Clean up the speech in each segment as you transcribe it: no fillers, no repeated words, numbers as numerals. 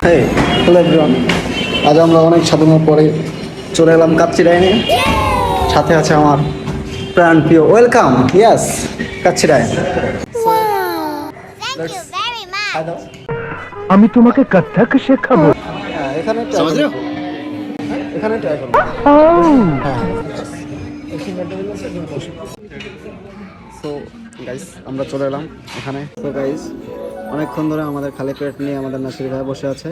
Hey hello everyone, আজ আমরা অনেক সাধনার পরে চলে এলাম কাচ্চিরাইনে। সাথে আছে আমার প্রাণ প্রিয়, ওয়েলকাম। ইয়াস, কাচ্চিরাইন। Thank you very much. আমি তোমাকে কত্থক শেখাবো। হ্যাঁ, এখানে এখানে ট্রাই করবো। সো গাইস, আমরা চলে এলাম এখানে। তো গাইস, অনেকক্ষণ ধরে আমাদের খালি পেট নিয়ে আমাদের নাসির ভাই বসে আছে।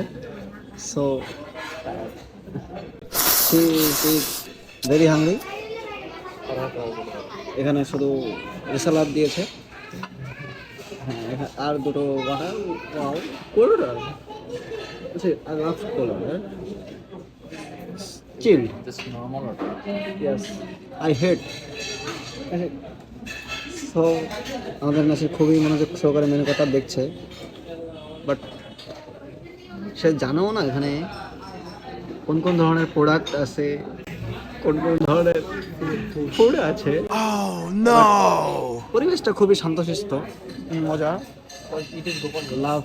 So she is very hungry. এখানে শুধু সালাদ দিয়েছে, হ্যাঁ, আর দুটো butter cold I love cola, right? Chill. Just normal order. Yes. I hate. So, আমাদের নাসির খুবই মনোযোগ সহকারে মেনু কথা দেখছে, বাট সে জানেও না এখানে কোন কোন ধরনের প্রোডাক্ট আছে, কোন কোন ধরনের ফুড আছে। পরিবেশটা খুবই শান্তশিষ্ট, মজা। লাভ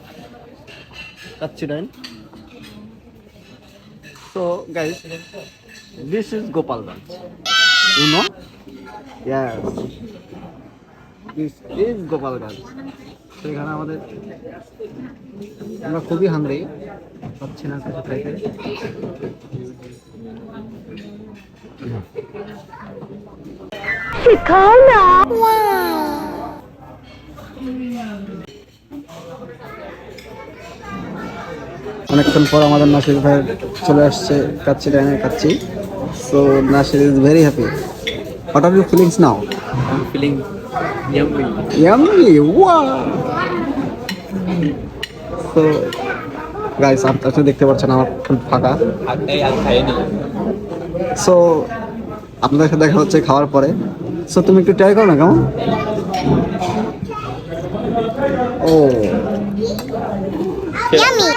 কাচ্চিরাইন। So guys, this is Gopalganj. You know? Yes. This is Gopalganj. তো এখানে আমরা খুবই হাংরি, পাচ্ছি না কিছু খাইতে। Wow. অনেকক্ষণ পর আমাদের নাসির ভাই চলে আসছে কাচ্চিরাইনের kacchi. So Nasir is very happy. What are you feelings now? I'm feeling yummy. Yummy! Wow! So, guys, আপনি দেখতে পাচ্ছেন আমার ফুল ফাঁকা। আর খাইনি। সো আপনাদের সাথে দেখা হচ্ছে খাওয়ার পরে। সো তুমি একটু ট্রাই করো না, কেমন? ও, Yummy.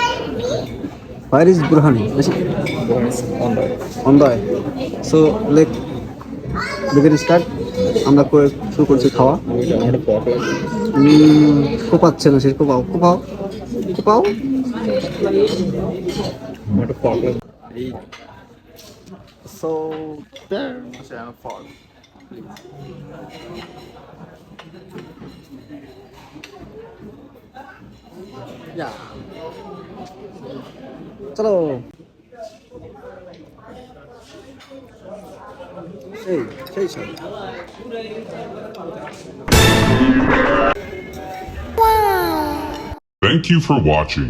where is Burhani? On the way. So, begin start. আমরা শুরু করছি খাওয়া। কোপাচ্ছে না, শেষ কোপাও কোপাও কোপাও। So there. Yeah. চলো। সেই সেই Wow. Thank you for watching.